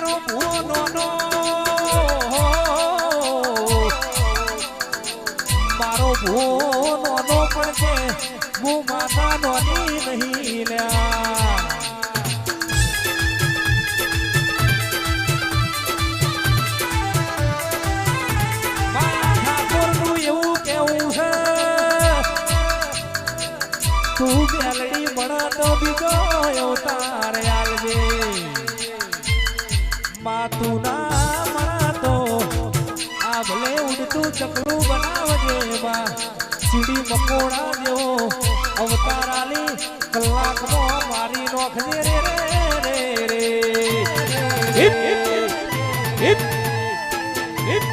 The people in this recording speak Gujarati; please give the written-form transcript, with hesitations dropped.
મારો ભૂવો નો મારો ભૂવો નો પણ છે હું માતા નોની નહીં લ્યા તું બેલડી મળા તો બીજો અવતાર આલજે માતું ના મળા તો આ ભલે ઉડતું ચકલું બનાવજે બા સીડી મકોડા જેવો અવતાર આલી કલાકમાં મારી નોખજે રે રે રે રે